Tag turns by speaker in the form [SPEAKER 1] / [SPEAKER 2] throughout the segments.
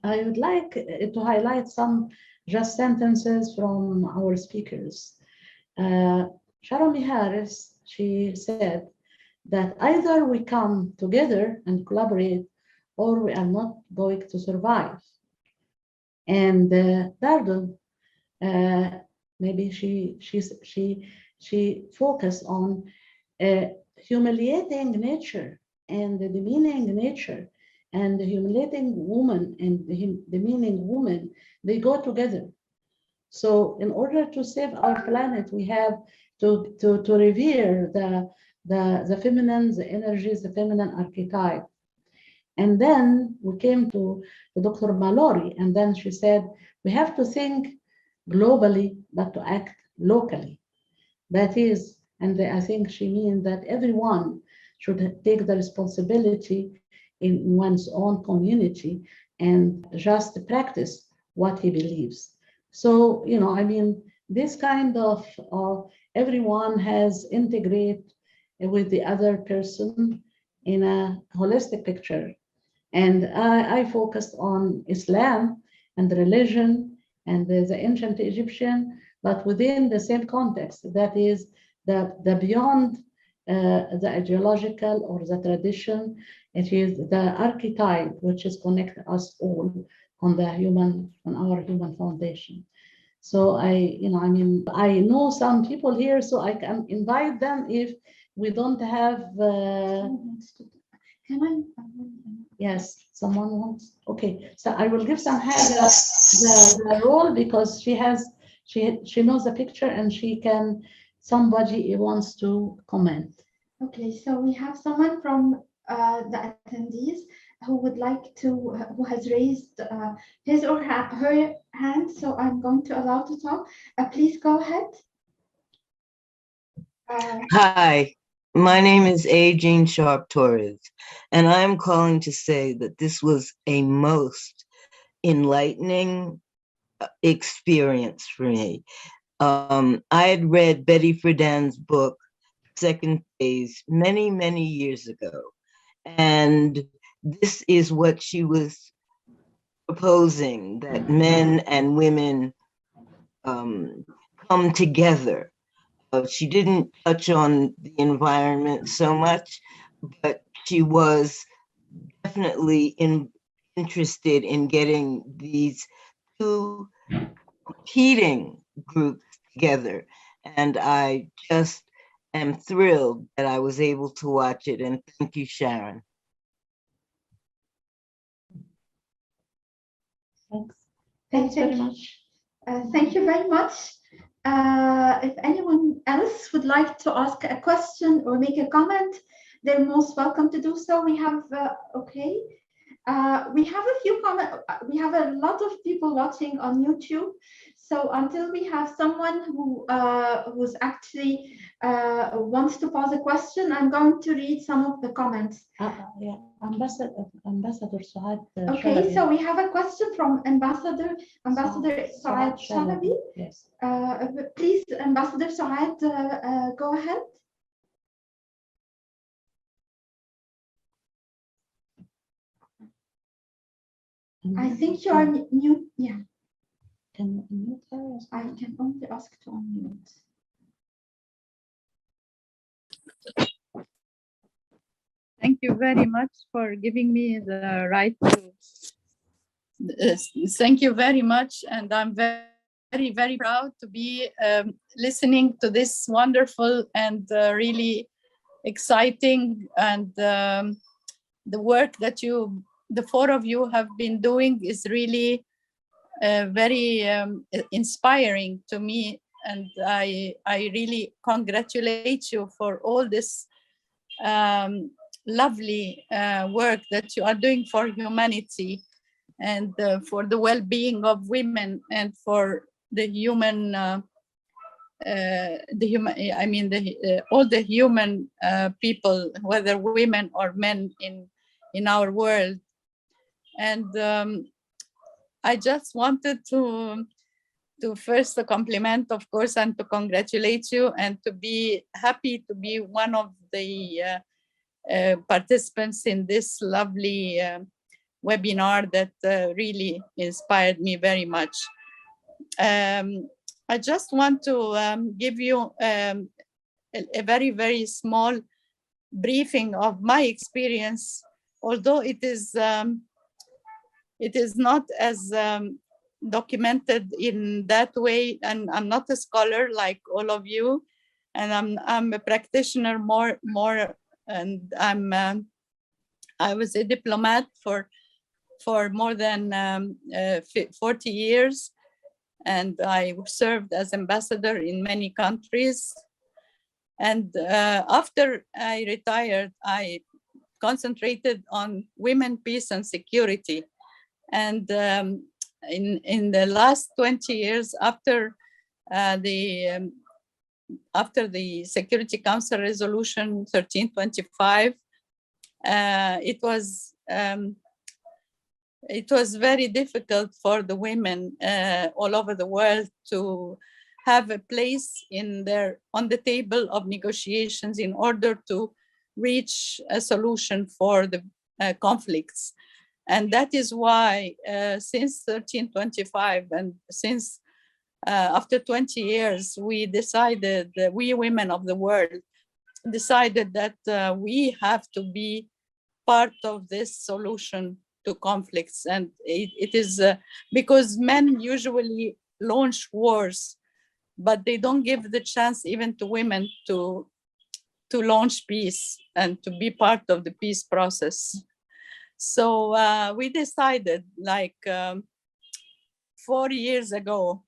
[SPEAKER 1] I would like to highlight some just sentences from our speakers. Sharon Harris, she said that either we come together and collaborate or we are not going to survive. And Dardo, maybe she focused on humiliating nature and the demeaning nature, and the humiliating woman and the demeaning woman, they go together. So in order to save our planet, we have to revere the feminine, the energies, the feminine archetype. And then we came to Dr. Mallory, and then she said, we have to think globally, but to act locally. That is, and I think she means that everyone should take the responsibility in one's own community and just practice what he believes. So, I mean, this kind of everyone has integrate with the other person in a holistic picture. And I focused on Islam and religion and the ancient Egyptian, but within the same context, that is the beyond the ideological or the tradition, it is the archetype which is connect us all on our human foundation. So I know some people here, so I can invite them if we don't have. Can I? Yes, someone wants. Okay, so I will give some the role because she knows the picture and she can. Somebody wants to comment.
[SPEAKER 2] Okay, so we have someone from the attendees who would like to, who has raised his or her hand. So I'm going to allow to talk. Please go ahead.
[SPEAKER 3] Hi. My name is A. Jean Sharp Torres, and I'm calling to say that this was a most enlightening experience for me. I had read Betty Friedan's book, Second Phase, many, many years ago, and this is what she was proposing, that men and women come together. She didn't touch on the environment so much, but she was definitely interested in getting these two competing groups together. And I just am thrilled that I was able to watch it. And thank you, Sharon.
[SPEAKER 1] Thanks.
[SPEAKER 2] Thanks very much. Thank you very much. If anyone else would like to ask a question or make a comment, they're most welcome to do so. We have, we have a few comments. We have a lot of people watching on YouTube. So until we have someone who's actually wants to pose a question, I'm going to read some of the comments.
[SPEAKER 1] Yeah, Ambassador Saad.
[SPEAKER 2] Okay, so we have a question from Ambassador Saad Shalabi.
[SPEAKER 1] Yes.
[SPEAKER 2] Please, Ambassador Saad, go ahead. I think you are mute. Yeah.
[SPEAKER 1] Can you unmute her?
[SPEAKER 2] I can only ask to unmute.
[SPEAKER 4] Thank you very much for giving me the right to. Thank you very much, and I'm very, very proud to be listening to this wonderful and really exciting and the work that the four of you have been doing is really very inspiring to me, and I really congratulate you for all this lovely work that you are doing for humanity and for the well-being of women and for the human all the human people, whether women or men in our world. And I just wanted to first compliment, of course, and to congratulate you and to be happy to be one of the participants in this lovely webinar that really inspired me very much. I just want to give you a very, very small briefing of my experience, although it is not as documented in that way, and I'm not a scholar like all of you, and I'm a practitioner more, and I was a diplomat for more than 40 years, and I served as ambassador in many countries. And after I retired, I concentrated on women, peace, and security. And in the last 20 years, after the Security Council Resolution 1325, it was very difficult for the women all over the world to have a place on the table of negotiations in order to reach a solution for the conflicts. And that is why since 1325 and since after 20 years, we decided, we women of the world decided that we have to be part of this solution to conflicts. And it is because men usually launch wars, but they don't give the chance even to women to launch peace and to be part of the peace process. So we decided, like 4 years ago,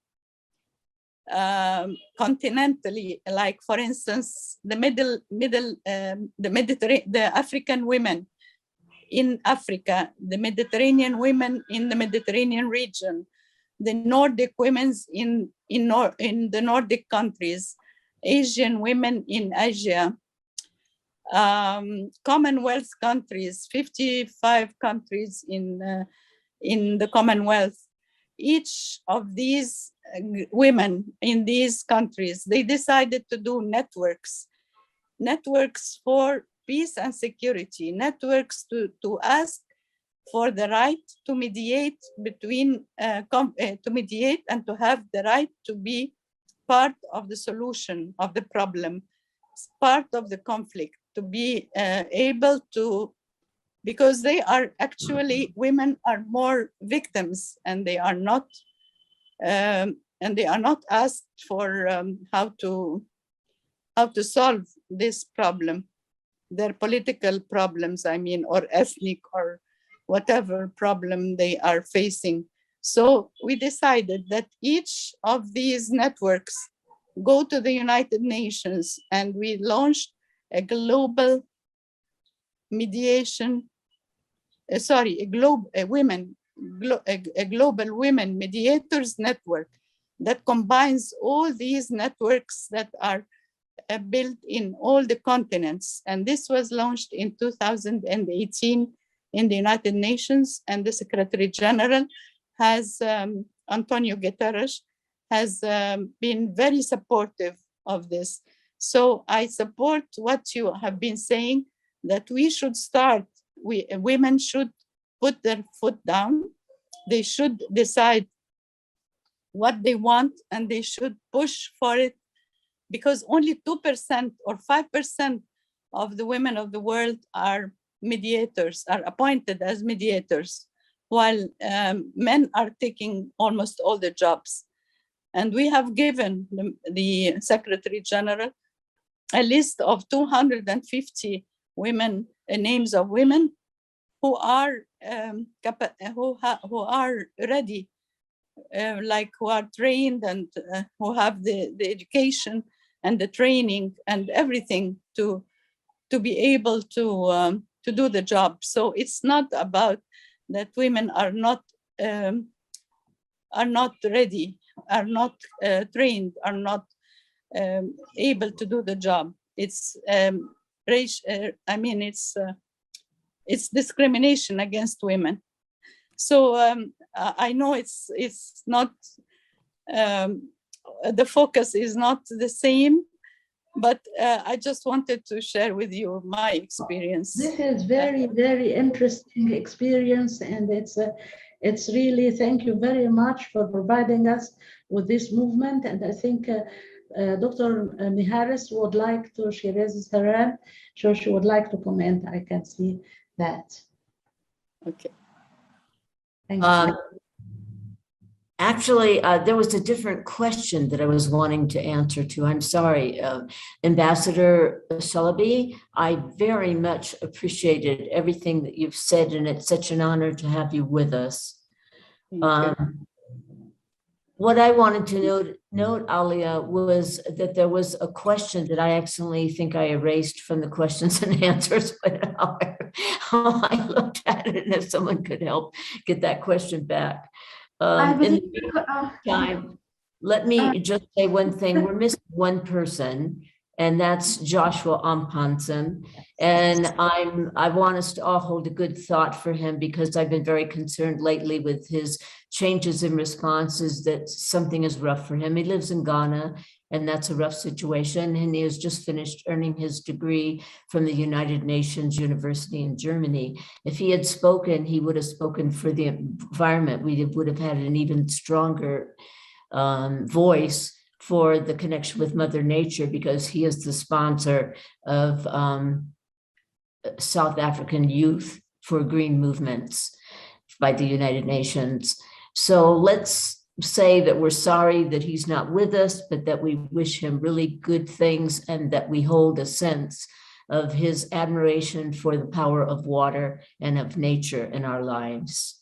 [SPEAKER 4] continentally, like for instance, the African women in Africa, the Mediterranean women in the Mediterranean region, the Nordic women in the Nordic countries, Asian women in Asia, Commonwealth countries, 55 countries in the Commonwealth. Each of these women in these countries, they decided to do networks for peace and security, networks to ask for the right to mediate between, to mediate and to have the right to be part of the solution of the problem, part of the conflict, to be able to, because they are actually, women are more victims, and they are not asked for how to solve this problem, their political problems, I mean, or ethnic or whatever problem they are facing. So we decided that each of these networks go to the United Nations, and we launched a global mediation, a global women mediators network that combines all these networks that are built in all the continents. And this was launched in 2018 in the United Nations, and the Secretary General has, Antonio Guterres, has been very supportive of this. So I support what you have been saying, that we should start, women should put their foot down, they should decide what they want, and they should push for it, because only 2% or 5% of the women of the world are mediators, are appointed as mediators, while men are taking almost all the jobs. And we have given the Secretary General a list of 250 women, names of women who are ready, like who are trained and who have the education and the training and everything to be able to do the job. So it's not about that women are not ready, are not trained, are not able to do the job. It's it's discrimination against women. So I know it's not, the focus is not the same but I just wanted to share with you my experience.
[SPEAKER 1] This is very, very interesting experience, and it's really, thank you very much for providing us with this movement. And I think Dr. Miharis would like to, she raises her hand, so she would like to comment. I can see that.
[SPEAKER 4] Okay.
[SPEAKER 1] Thank you.
[SPEAKER 5] Actually, there was a different question that I was wanting to answer to. I'm sorry, Ambassador Shalabi. I very much appreciated everything that you've said, and it's such an honor to have you with us. What I wanted to note, Alia, was that there was a question that I accidentally think I erased from the questions and answers, but how I looked at it, and if someone could help get that question back.
[SPEAKER 2] I
[SPEAKER 5] In
[SPEAKER 2] believe,
[SPEAKER 5] the meantime, let me just say one thing. We're missing one person, and that's Joshua Ampansen. And I want us to all hold a good thought for him, because I've been very concerned lately with his changes in responses that something is rough for him. He lives in Ghana, and that's a rough situation. And he has just finished earning his degree from the United Nations University in Germany. If he had spoken, he would have spoken for the environment. We would have had an even stronger voice for the connection with Mother Nature, because he is the sponsor of South African Youth for Green Movements by the United Nations. So let's say that we're sorry that he's not with us, but that we wish him really good things, and that we hold a sense of his admiration for the power of water and of nature in our lives.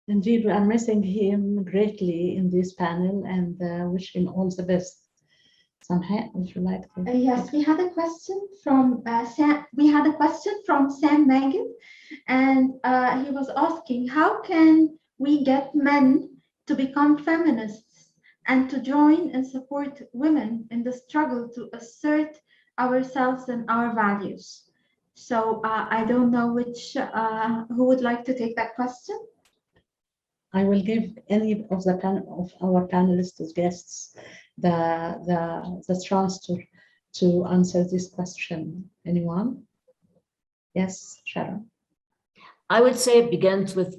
[SPEAKER 1] Indeed, we are missing him greatly in this panel, and wish him all the best. Samha, would you like to?
[SPEAKER 2] yes, we had a question from Sam. We had a question from Sam Megan, and he was asking, how can we get men to become feminists and to join and support women in the struggle to assert ourselves and our values? So I don't know who would like to take that question.
[SPEAKER 1] I will give any of the our panelists as guests the chance to answer this question. Anyone? Yes, Sharon.
[SPEAKER 5] I would say it begins with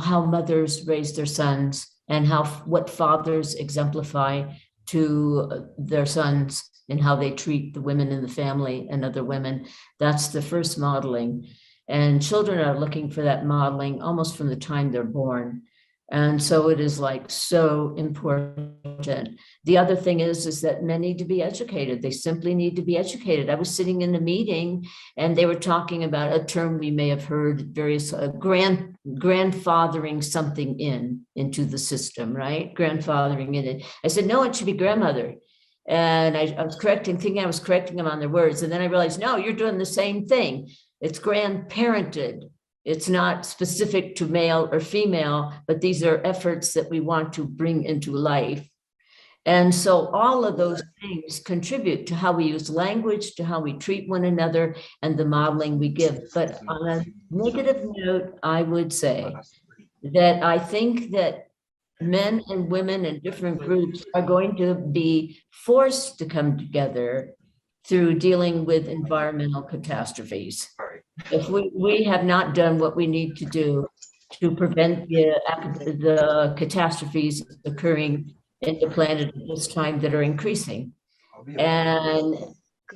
[SPEAKER 5] how mothers raise their sons, and what fathers exemplify to their sons, and how they treat the women in the family and other women. That's the first modeling. And children are looking for that modeling almost from the time they're born. And so it is like so important. The other thing is that men need to be educated. They simply need to be educated. I was sitting in a meeting, and they were talking about a term we may have heard, various grandfathering something into the system, right? Grandfathering in it. I said, no, it should be grandmother. And I was thinking I was correcting them on their words. And then I realized, no, you're doing the same thing. It's grandparented. It's not specific to male or female, but these are efforts that we want to bring into life. And so all of those things contribute to how we use language, to how we treat one another, and the modeling we give. But on a negative note, I would say that I think that men and women in different groups are going to be forced to come together through dealing with environmental catastrophes. If we have not done what we need to do to prevent the catastrophes occurring in the planet at this time that are increasing. And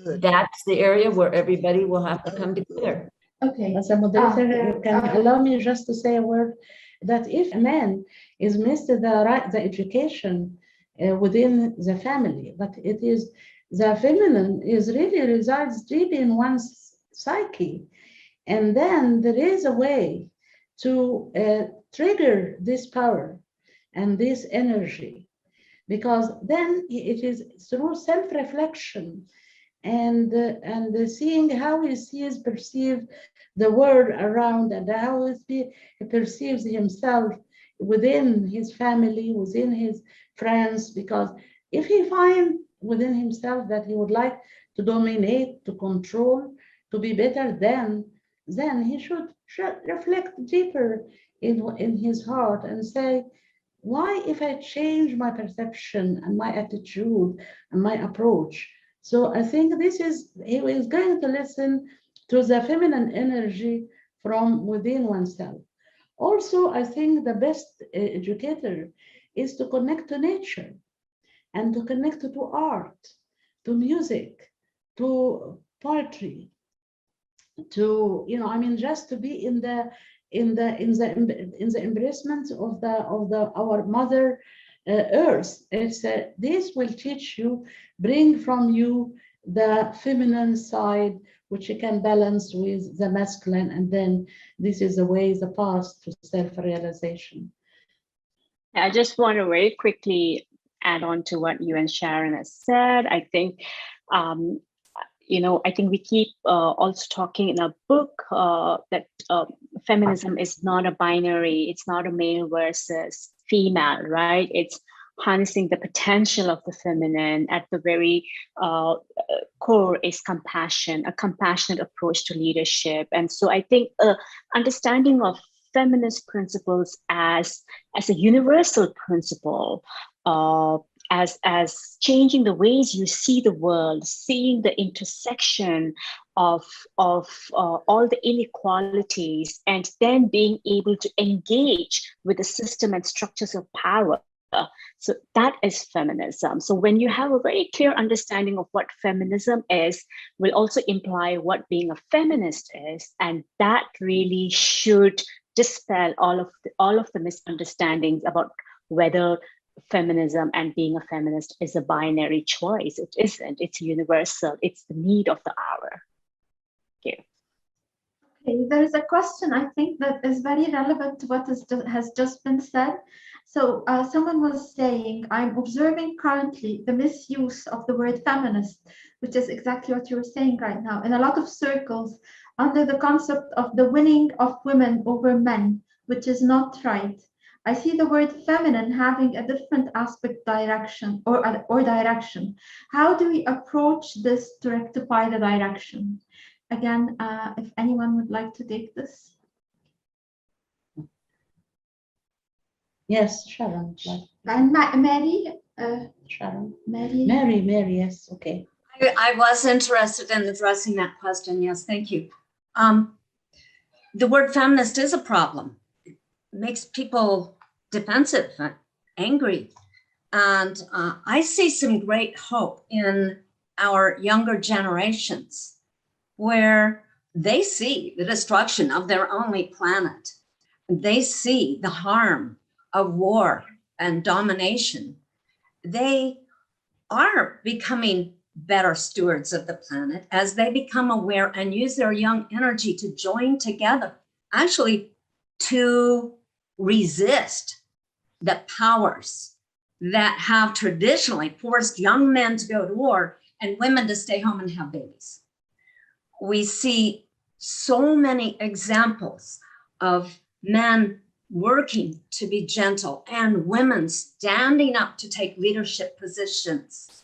[SPEAKER 5] that's the area where everybody will have to come together.
[SPEAKER 2] Okay.
[SPEAKER 1] As a moderator, can allow me just to say a word, that if a man is missed the education within the family, but it is the feminine resides deep in one's psyche. And then there is a way to trigger this power and this energy, because then it is through self-reflection and seeing how he perceives the world around, and how he perceives himself within his family, within his friends. Because if he finds within himself that he would like to dominate, to control, to be better, then he should reflect deeper in his heart and say, why if I change my perception and my attitude and my approach? So I think this is, he is going to listen to the feminine energy from within oneself. Also, I think the best educator is to connect to nature and to connect to art, to music, to poetry, to, you know, I mean, just to be in the embracement of our mother earth. It's this will teach you, bring from you the feminine side, which you can balance with the masculine, and then this is the way, the path to self-realization.
[SPEAKER 6] I just want to very quickly add on to what you and Sharon has said. I think, you know, I think we keep also talking in our book that feminism is not a binary. It's not a male versus female, right? It's harnessing the potential of the feminine. At the very core is compassion, a compassionate approach to leadership. And so I think understanding of feminist principles as a universal principle, as changing the ways you see the world, seeing the intersection of all the inequalities, and then being able to engage with the system and structures of power. So that is feminism. So when you have a very clear understanding of what feminism is, will also imply what being a feminist is, and that really should dispel all of the misunderstandings about whether feminism and being a feminist is a binary choice. It isn't. It's universal. It's the need of the hour. Thank you.
[SPEAKER 2] Okay, there is a question I think that is very relevant to what has just been said. So someone was saying, I'm observing currently the misuse of the word feminist, which is exactly what you're saying right now, in a lot of circles under the concept of the winning of women over men, which is not right. I see the word feminine having a different aspect direction or direction. How do we approach this to rectify the direction? Again, if anyone would like to take this.
[SPEAKER 1] Yes, Sharon.
[SPEAKER 2] And Mary?
[SPEAKER 1] Sharon.
[SPEAKER 2] Mary,
[SPEAKER 1] yes, okay.
[SPEAKER 7] I was interested in addressing that question. Yes, thank you. The word feminist is a problem. It makes people defensive and angry. And I see some great hope in our younger generations, where they see the destruction of their only planet. They see the harm of war and domination. They are becoming better stewards of the planet as they become aware and use their young energy to join together, actually to resist the powers that have traditionally forced young men to go to war and women to stay home and have babies. We see so many examples of men working to be gentle and women standing up to take leadership positions.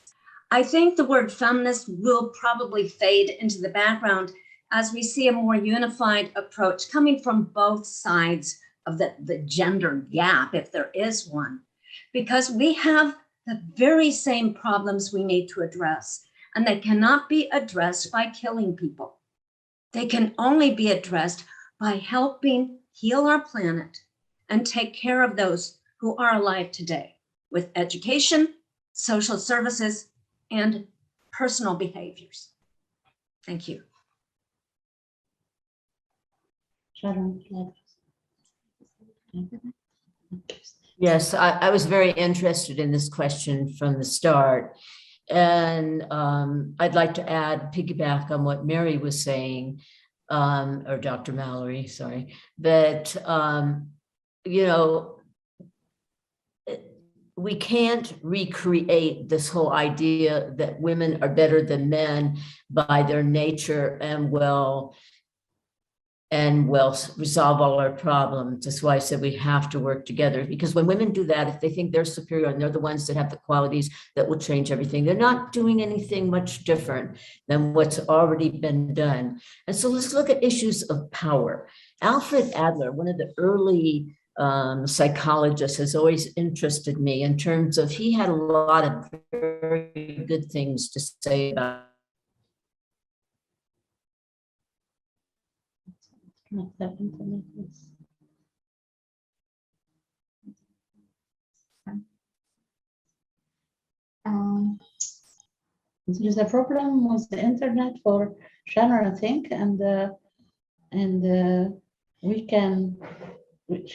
[SPEAKER 7] I think the word feminist will probably fade into the background as we see a more unified approach coming from both sides of the gender gap, if there is one, because we have the very same problems we need to address, and they cannot be addressed by killing people. They can only be addressed by helping heal our planet and take care of those who are alive today with education, social services, and personal behaviors. Thank you.
[SPEAKER 1] Sharon.
[SPEAKER 5] Yes, I was very interested in this question from the start. And I'd like to piggyback on what Mary was saying, or Dr. Mallory, sorry, that, you know, we can't recreate this whole idea that women are better than men by their nature and will resolve all our problems. That's why I said we have to work together, because when women do that, if they think they're superior and they're the ones that have the qualities that will change everything, they're not doing anything much different than what's already been done. And so let's look at issues of power. Alfred Adler, one of the early psychologist, has always interested me in terms of he had a lot of very good things to say about
[SPEAKER 1] There is a problem with the internet for Shannon, I think, and we can
[SPEAKER 5] that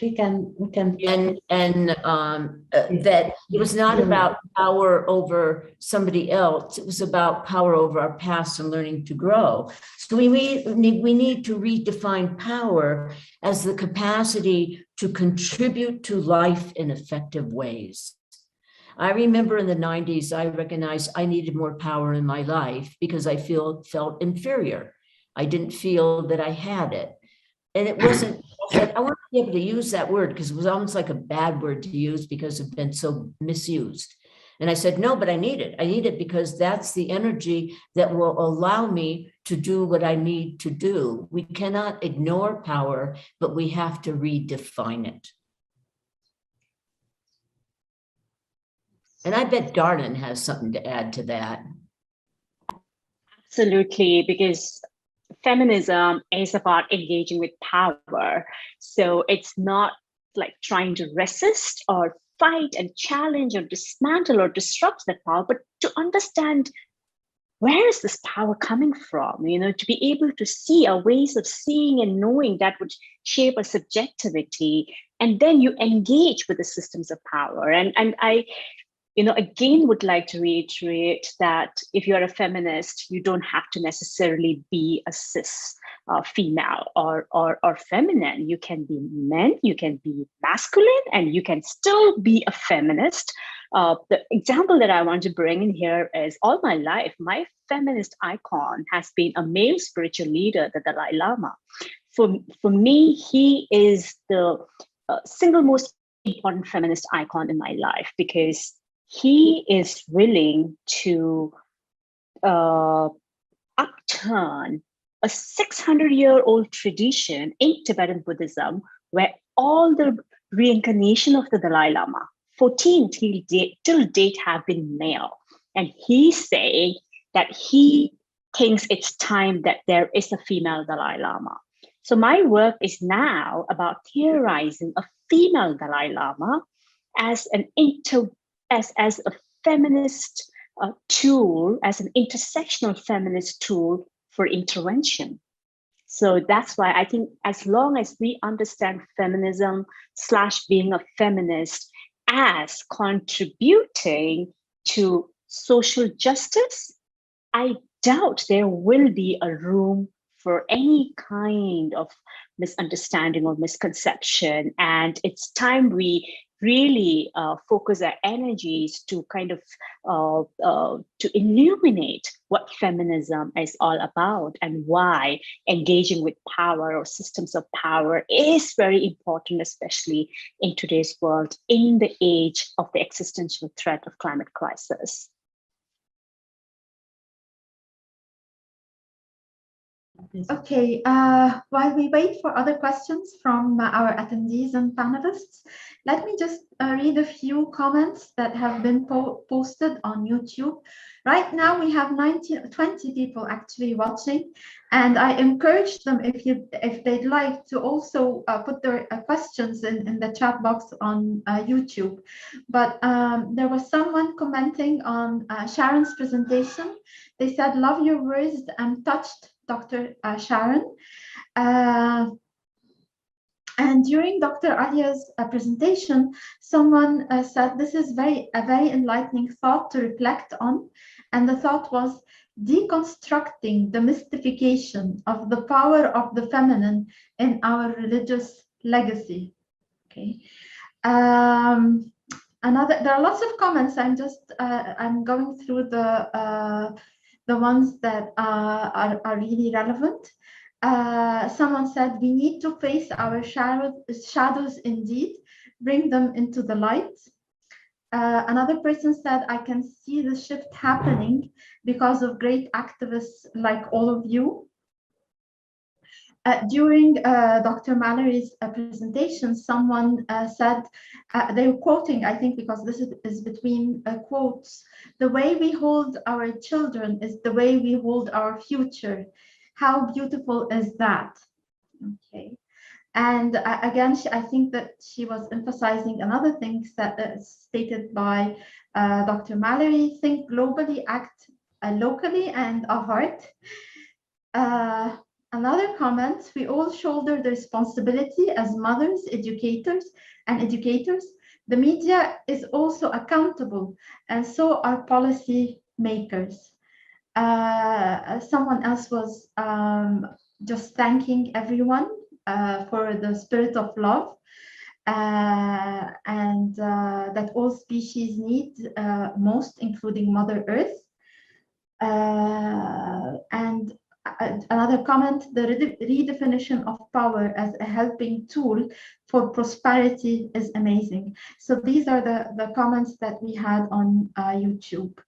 [SPEAKER 5] it was not about power over somebody else. It was about power over our past and learning to grow. So we need to redefine power as the capacity to contribute to life in effective ways. I remember in the 90s, I recognized I needed more power in my life because I felt inferior. I didn't feel that I had it. And it wasn't, I said, I want to be able to use that word because it was almost like a bad word to use because it's been so misused. And I said, no, but I need it. I need it because that's the energy that will allow me to do what I need to do. We cannot ignore power, but we have to redefine it. And I bet Darlin has something to add to that.
[SPEAKER 6] Absolutely, because feminism is about engaging with power. So it's not like trying to resist or fight and challenge or dismantle or disrupt that power, but to understand where is this power coming from, to be able to see our ways of seeing and knowing that would shape our subjectivity. And then you engage with the systems of power. And I again, would like to reiterate that if you're a feminist, you don't have to necessarily be a cis female or feminine. You can be men, you can be masculine, and you can still be a feminist. The example that I want to bring in here is all my life, my feminist icon has been a male spiritual leader, the Dalai Lama. For me, he is the single most important feminist icon in my life because he is willing to upturn a 600-year-old tradition in Tibetan Buddhism, where all the reincarnation of the Dalai Lama, 14 till date, have been male. And he's saying that he thinks it's time that there is a female Dalai Lama. So my work is now about theorizing a female Dalai Lama as as a feminist tool, as an intersectional feminist tool for intervention. So that's why I think as long as we understand feminism / being a feminist as contributing to social justice, I doubt there will be a room for any kind of misunderstanding or misconception. And it's time we really focus our energies to kind of to illuminate what feminism is all about and why engaging with power or systems of power is very important, especially in today's world, in the age of the existential threat of climate crisis.
[SPEAKER 2] Okay, while we wait for other questions from our attendees and panelists, let me just read a few comments that have been posted on YouTube. Right now we have 20 people actually watching, and I encourage them if they'd like to also put their questions in the chat box on YouTube. But there was someone commenting on Sharon's presentation. They said, "Love your words, I'm touched, Dr. Sharon." And during Dr. Alia's presentation, someone said, "This is a very enlightening thought to reflect on." And the thought was deconstructing the mystification of the power of the feminine in our religious legacy. Okay. There are lots of comments. I'm going through the ones that are really relevant. Someone said, "We need to face our shadows indeed, bring them into the light." Another person said, "I can see the shift happening because of great activists like all of you." During Dr. Mallory's presentation, someone said, they were quoting, I think, because this is between quotes, the way we hold our children is the way we hold our future. How beautiful is that? Okay. And again, I think that she was emphasizing another thing that stated by Dr. Mallory: think globally, act locally, and of heart. Another comment: we all shoulder the responsibility as mothers, educators, and educators. The media is also accountable, and so are policy makers. Someone else was just thanking everyone for the spirit of love, and that all species need most, including Mother Earth. And another comment: the redefinition of power as a helping tool for prosperity is amazing. So these are the comments that we had on YouTube.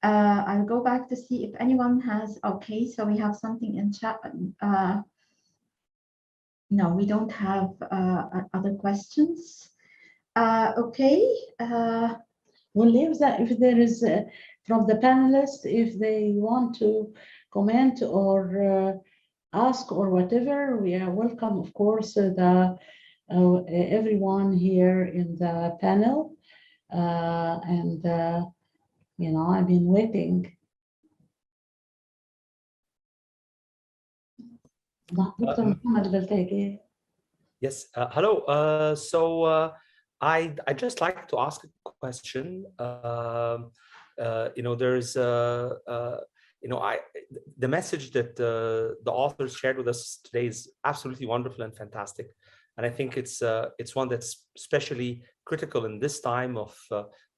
[SPEAKER 2] I'll go back to see if anyone has. Okay, so we have something in chat. No, we don't have other questions. Okay.
[SPEAKER 1] We'll leave that if there is from the panelists, if they want to comment or ask or whatever, we are welcome, of course, everyone here in the panel. You know, I've been waiting. Dr. Muhammad Baltagi.
[SPEAKER 8] Yes, hello. I'd just like to ask a question. You know, there's you know, the message that the authors shared with us today is absolutely wonderful and fantastic, and I think it's one that's especially critical in this time of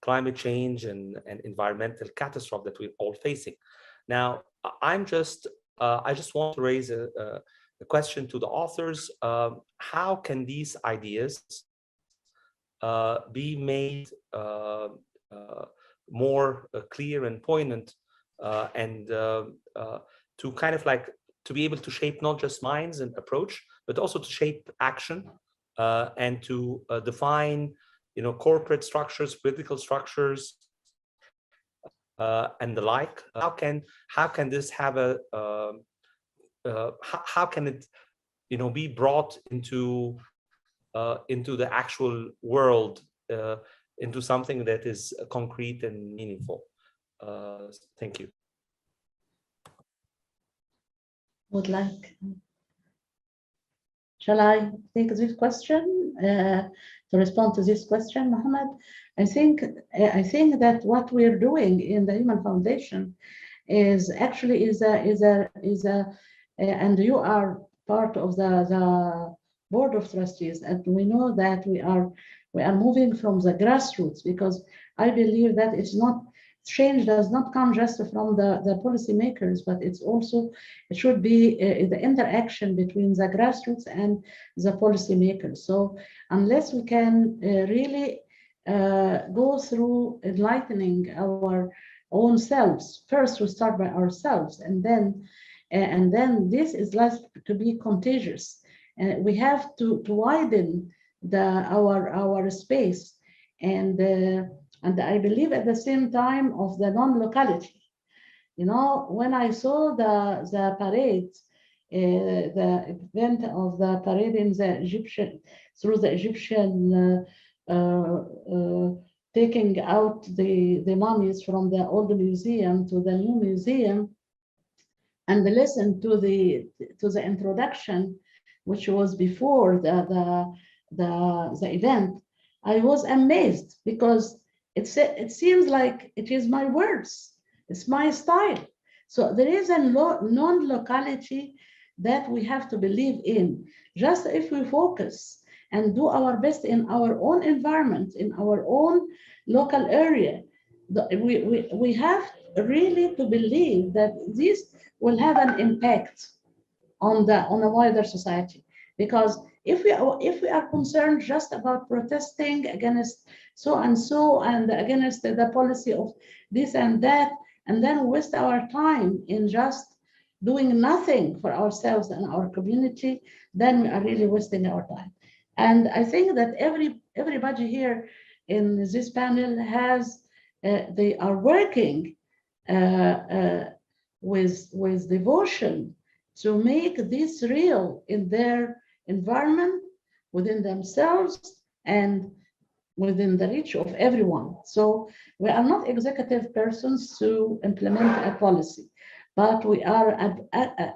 [SPEAKER 8] climate change and environmental catastrophe that we're all facing. Now, I just want to raise a question to the authors. How can these ideas be made more clear and poignant, and to kind of like to be able to shape not just minds and approach, but also to shape action, and to define, you know, corporate structures, political structures, and the like. How can this have a how can it, you know, be brought into the actual world, into something that is concrete and meaningful? Thank you.
[SPEAKER 1] Would like, shall I take this question to respond to this question, Mohammed? I think that what we're doing in the Human Foundation is actually and you are part of the board of trustees, and we know that we are moving from the grassroots, because I believe that it's not, change does not come just from the policymakers, but it should be the interaction between the grassroots and the policymakers. So unless we can really go through enlightening our own selves, first we start by ourselves, and then this is less to be contagious. We have to widen our space, and I believe at the same time of the non-locality. You know, when I saw the parade, the event of the parade in the Egyptian, through the Egyptian taking out the mummies from the old museum to the new museum, and listen to the introduction, which was before the event, I was amazed, because it seems like it is my words, it's my style. So there is a non-locality that we have to believe in. Just if we focus and do our best in our own environment, in our own local area, we have really to believe that this will have an impact on a wider society. Because if we are concerned just about protesting against so and so and against the policy of this and that, and then waste our time in just doing nothing for ourselves and our community, then we are really wasting our time. And I think that everybody here in this panel they are working with devotion to make this real in their environment, within themselves, and within the reach of everyone. So we are not executive persons to implement a policy, but we are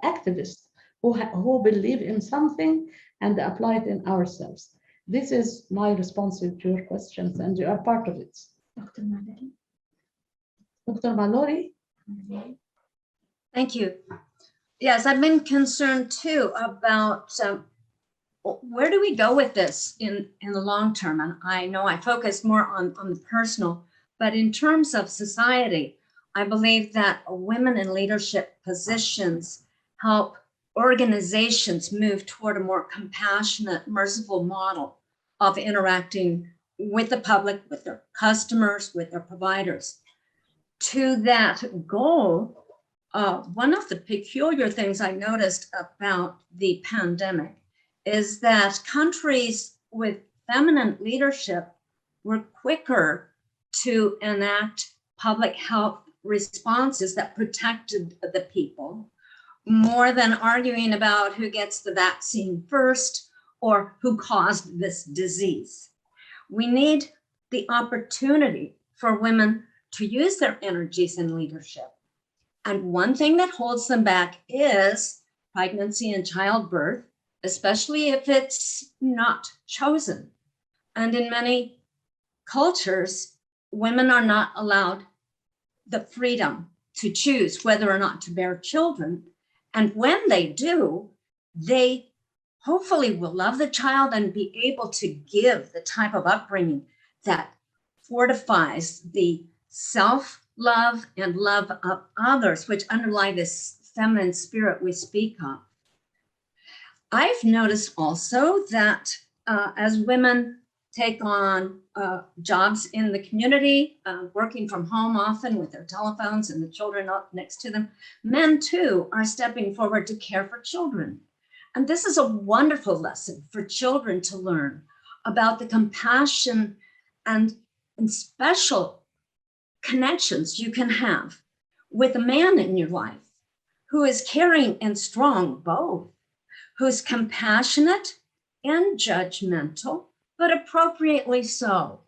[SPEAKER 1] activists who believe in something and apply it in ourselves. This is my response to your questions, and you are part of it.
[SPEAKER 2] Dr. Mallory.
[SPEAKER 1] Dr. Mallory?
[SPEAKER 7] Thank you. Yes, I've been concerned too about where do we go with this in the long term? And I know I focus more on the personal, but in terms of society, I believe that women in leadership positions help organizations move toward a more compassionate, merciful model of interacting with the public, with their customers, with their providers. To that goal, one of the peculiar things I noticed about the pandemic is that countries with feminine leadership were quicker to enact public health responses that protected the people, more than arguing about who gets the vaccine first or who caused this disease. We need the opportunity for women to use their energies in leadership. And one thing that holds them back is pregnancy and childbirth, especially if it's not chosen. And in many cultures, women are not allowed the freedom to choose whether or not to bear children. And when they do, they hopefully will love the child and be able to give the type of upbringing that fortifies the self-love and love of others, which underlie this feminine spirit we speak of. I've noticed also that as women take on jobs in the community, working from home often with their telephones and the children up next to them, men too are stepping forward to care for children. And this is a wonderful lesson for children to learn about the compassion and special connections you can have with a man in your life who is caring and strong both, who's compassionate and judgmental, but appropriately so.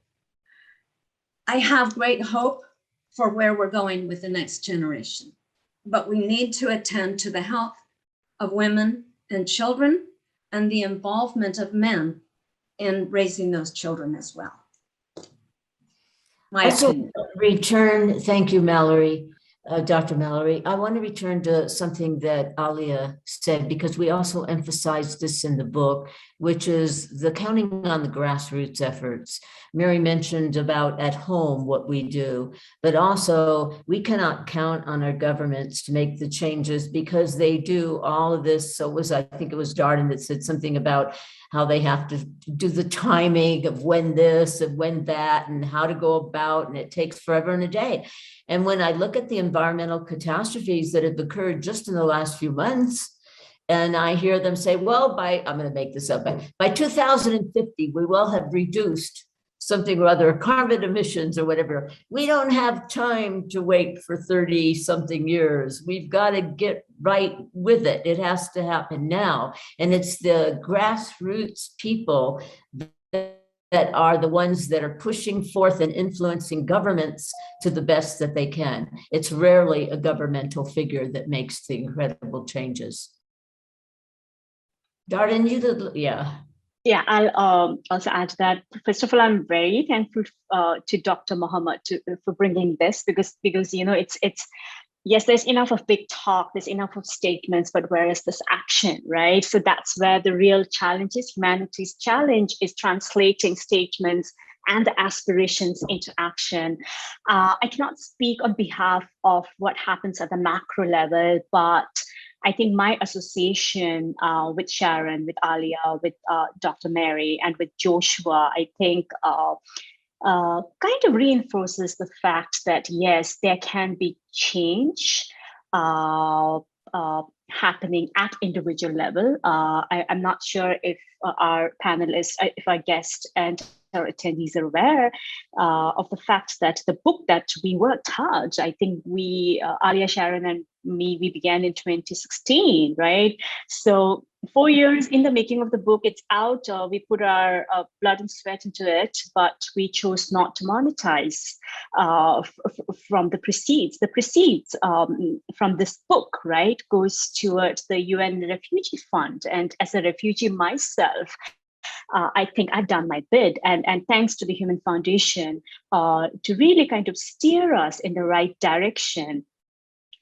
[SPEAKER 7] I have great hope for where we're going with the next generation, but we need to attend to the health of women and children and the involvement of men in raising those children as well. My opinion.
[SPEAKER 5] Thank you, Mallory, Dr. Mallory. I want to return to something that Alia said, because we also emphasized this in the book, which is the counting on the grassroots efforts. Mary mentioned about at home what we do, but also we cannot count on our governments to make the changes because they do all of this. So I think it was Darden that said something about how they have to do the timing of when this and when that and how to go about, and it takes forever and a day. And when I look at the environmental catastrophes that have occurred just in the last few months, and I hear them say, well, I'm going to make this up, by 2050, we will have reduced something or other, carbon emissions or whatever. We don't have time to wait for 30 something years. We've got to get right with it. It has to happen now. And it's the grassroots people that are the ones that are pushing forth and influencing governments to the best that they can. It's rarely a governmental figure that makes the incredible changes. Darden, you did, yeah.
[SPEAKER 6] Yeah, I'll also add to that. First of all, I'm very thankful to Dr. Muhammad for bringing this because it's yes, there's enough of big talk, there's enough of statements, but where is this action, right? So that's where the real challenge is. Humanity's challenge is translating statements and the aspirations into action. I cannot speak on behalf of what happens at the macro level, but I think my association with Sharon, with Alia, with Dr. Mary, and with Joshua, I think kind of reinforces the fact that, yes, there can be change. happening at individual level. I'm not sure if our panelists, if our guests and our attendees are aware of the fact that the book that we worked hard, I think we, Alia, Sharon, and me, we began in 2016, right? So 4 years in the making of the book, it's out. We put our blood and sweat into it, but we chose not to monetize from the proceeds. The proceeds from this book, right, goes towards the UN Refugee Fund. And as a refugee myself, I think I've done my bit, and thanks to the Human Foundation to really kind of steer us in the right direction.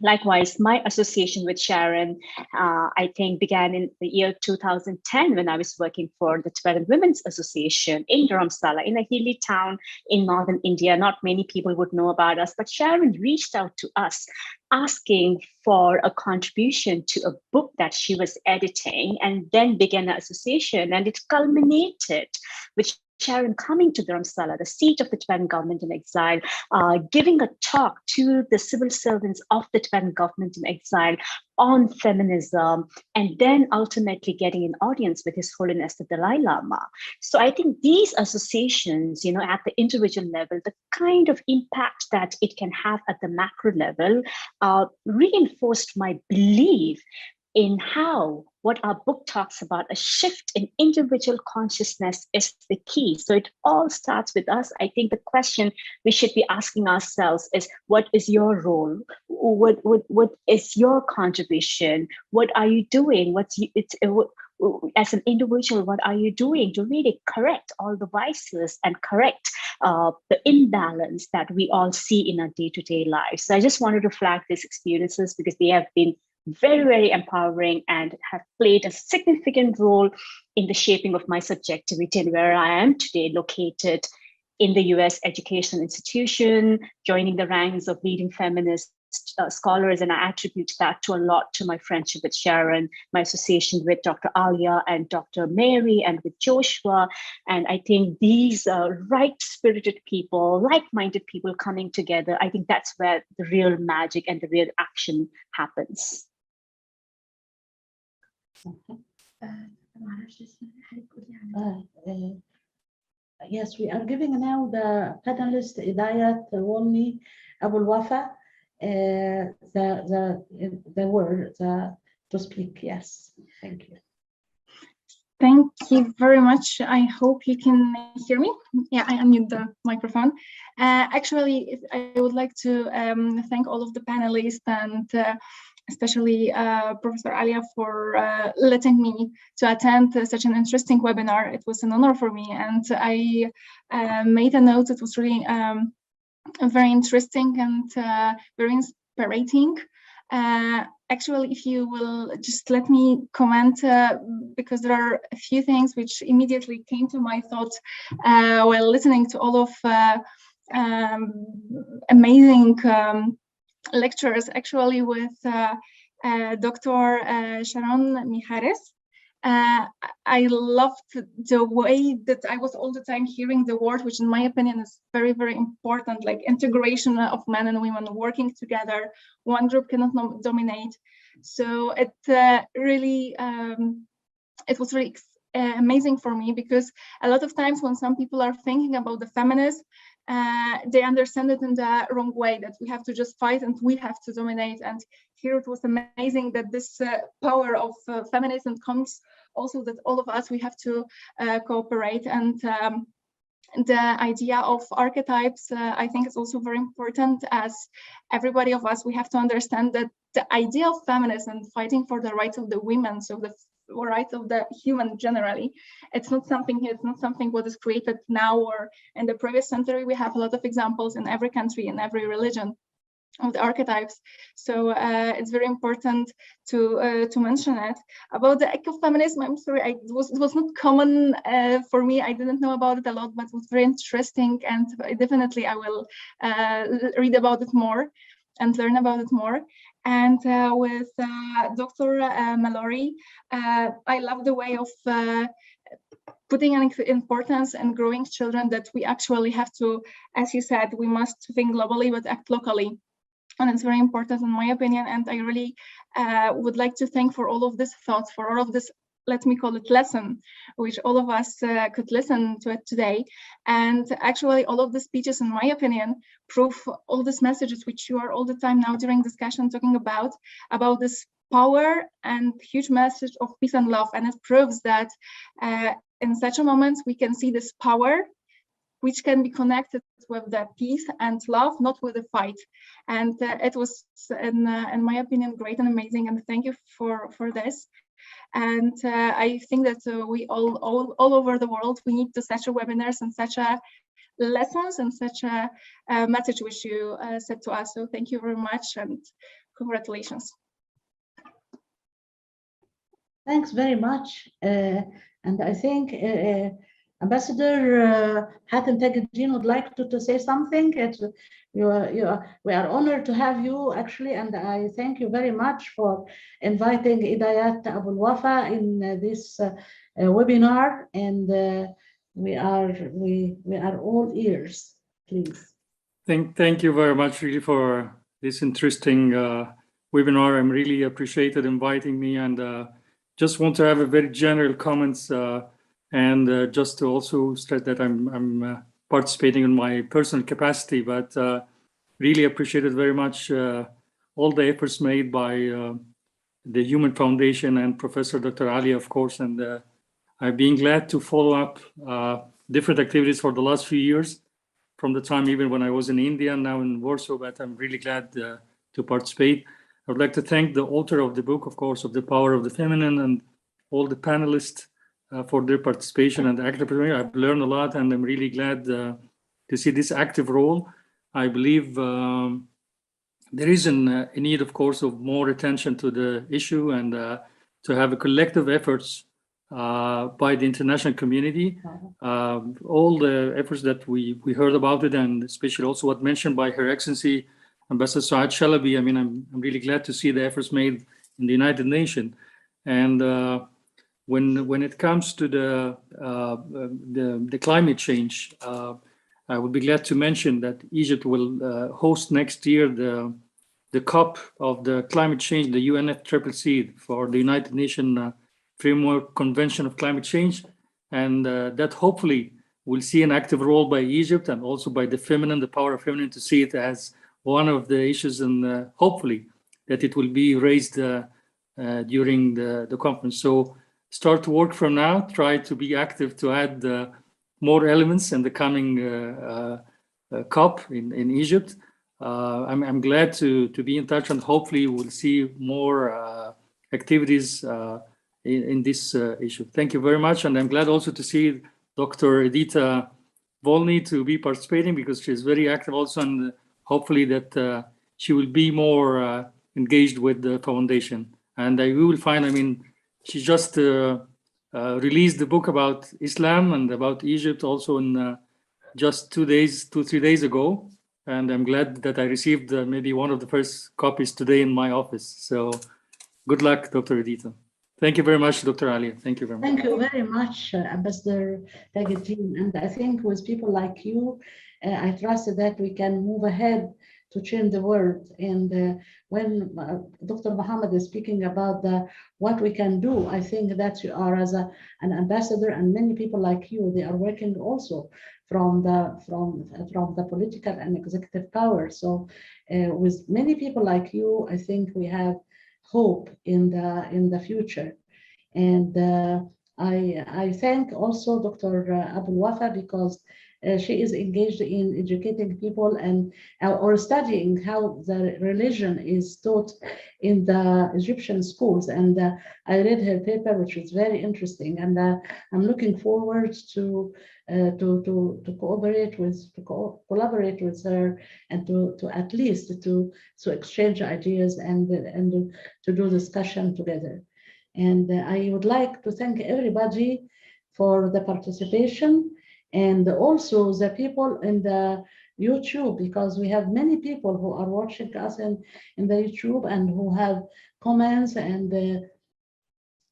[SPEAKER 6] Likewise, my association with Sharon, I think, began in the year 2010 when I was working for the Tibetan Women's Association in Dharamsala, in a hilly town in northern India. Not many people would know about us, but Sharon reached out to us asking for a contribution to a book that she was editing, and then began an association, and it culminated with Sharon coming to Dharamsala, the seat of the Tibetan government in exile, giving a talk to the civil servants of the Tibetan government in exile on feminism, and then ultimately getting an audience with His Holiness the Dalai Lama. So I think these associations, you know, at the individual level, the kind of impact that it can have at the macro level, reinforced my belief in how what our book talks about, a shift in individual consciousness, is the key. So it all starts with us. I think the question we should be asking ourselves is, what is your role? What is your contribution? What are you doing? As an individual, what are you doing to really correct all the vices and correct the imbalance that we all see in our day-to-day lives? So I just wanted to flag these experiences because they have been very, very empowering and have played a significant role in the shaping of my subjectivity and where I am today, located in the US educational institution, joining the ranks of leading feminist scholars. And I attribute that to a lot to my friendship with Sharon, my association with Dr. Alia and Dr. Mary, and with Joshua. And I think these right-spirited people, like-minded people coming together, I think that's where the real magic and the real action happens.
[SPEAKER 1] Yes, we are giving now the panelist Idayat Wolni Abul Wafa the word to speak. Yes, thank you.
[SPEAKER 9] Thank you very much. I hope you can hear me. Yeah, I unmute the microphone. Actually, I would like to thank all of the panelists and especially Professor Alia for letting me to attend such an interesting webinar. It was an honor for me, and I made a note. It was really very interesting and very inspiring. Actually, if you will just let me comment, because there are a few things which immediately came to my thoughts while listening to all of amazing lectures, actually with Dr. Sharon Mijares. I loved the way that I was all the time hearing the word, which in my opinion is very, very important, like integration of men and women working together. One group cannot dominate. So it really, it was really amazing for me, because a lot of times when some people are thinking about the feminists, they understand it in the wrong way, that we have to just fight and we have to dominate. And here it was amazing that this power of feminism comes also that all of us, we have to cooperate. And the idea of archetypes, I think is also very important, as everybody of us, we have to understand that the idea of feminism, fighting for the rights of the women, so the rights of the human generally, it's not something what is created now or in the previous century. We have a lot of examples in every country, in every religion, of the archetypes. So it's very important to mention it. About the ecofeminism, I'm sorry, it was not common for me. I didn't know about it a lot, but it was very interesting, and definitely I will read about it more and learn about it more. And with Dr. Mallory, I love the way of putting an importance in growing children, that we actually have to, as you said, we must think globally but act locally. And it's very important in my opinion. And I really would like to thank for all of these thoughts, for all of this, let me call it lesson, which all of us could listen to it today. And actually all of the speeches, in my opinion, prove all these messages which you are all the time now during discussion talking about this power and huge message of peace and love. And it proves that in such a moment, we can see this power which can be connected with the peace and love, not with the fight. And it was, in my opinion, great and amazing. And thank you for this. And I think that we all over the world, we need to such a webinars and such a lessons and such a message which you said to us. So thank you very much and congratulations.
[SPEAKER 1] Thanks very much. And I think Ambassador Hatem Tajuddin would like to say something. We are honored to have you actually, and I thank you very much for inviting Idayat Abul Wafa in this webinar, and we are all ears. Please.
[SPEAKER 10] Thank you very much really for this interesting webinar. I'm really appreciated inviting me, and just want to have a very general comments and just to also stress that I'm participating in my personal capacity, but really appreciated very much all the efforts made by the Human Foundation and Professor Dr. Ali, of course, and I've been glad to follow up different activities for the last few years, from the time even when I was in India, now in Warsaw, but I'm really glad to participate. I would like to thank the author of the book, of course, of The Power of the Feminine, and all the panelists for their participation and active participation. I've learned a lot, and I'm really glad to see this active role. I believe there is a need, of course, of more attention to the issue and to have a collective efforts by the international community. All the efforts that we heard about it, and especially also what mentioned by Her Excellency Ambassador Saad Shalabi. I mean, I'm really glad to see the efforts made in the United Nations. And when it comes to the climate change, I would be glad to mention that Egypt will host next year the COP of the climate change, the UNFCCC, for the United Nations Framework Convention of Climate Change, and that hopefully will see an active role by Egypt and also by the feminine, the power of feminine, to see it as one of the issues, and hopefully that it will be raised during the conference. So start to work from now, try to be active to add more elements in the coming COP in Egypt. I'm glad to be in touch, and hopefully we'll see more activities in this issue. Thank you very much, and I'm glad also to see Dr. Edita Volny to be participating, because she's very active also, and hopefully that she will be more engaged with the foundation. And we will find, I mean, she just released the book about Islam and about Egypt also in just 3 days ago. And I'm glad that I received maybe one of the first copies today in my office. So good luck, Dr. Edita. Thank you very much, Dr. Ali. Thank you very much.
[SPEAKER 1] Thank you very much, Ambassador Tajuddin. And I think with people like you, I trust that we can move ahead to change the world. And when Dr. Muhammad is speaking about what we can do, I think that you are as an ambassador, and many people like you, they are working also from the political and executive power. So with many people like you, I think we have hope in the future. And I thank also Dr. Abul Wafa, because she is engaged in educating people and or studying how the religion is taught in the Egyptian schools. And I read her paper, which is very interesting. And I'm looking forward to collaborate with her, and to at least to exchange ideas and to do discussion together. And I would like to thank everybody for the participation, and also the people in the YouTube, because we have many people who are watching us in the YouTube and who have comments, and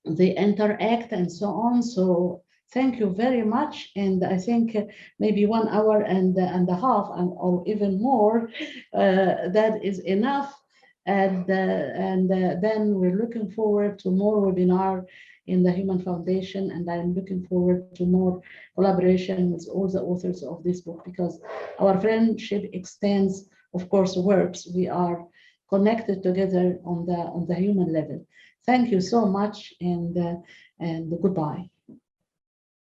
[SPEAKER 1] they interact and so on. So Thank you very much. And I think maybe 1 hour and a half or even more, that is enough. And then we're looking forward to more webinar in the Human Foundation. And I'm looking forward to more collaboration with all the authors of this book, because our friendship extends, of course, works. We are connected together on the human level. Thank you so much, and goodbye.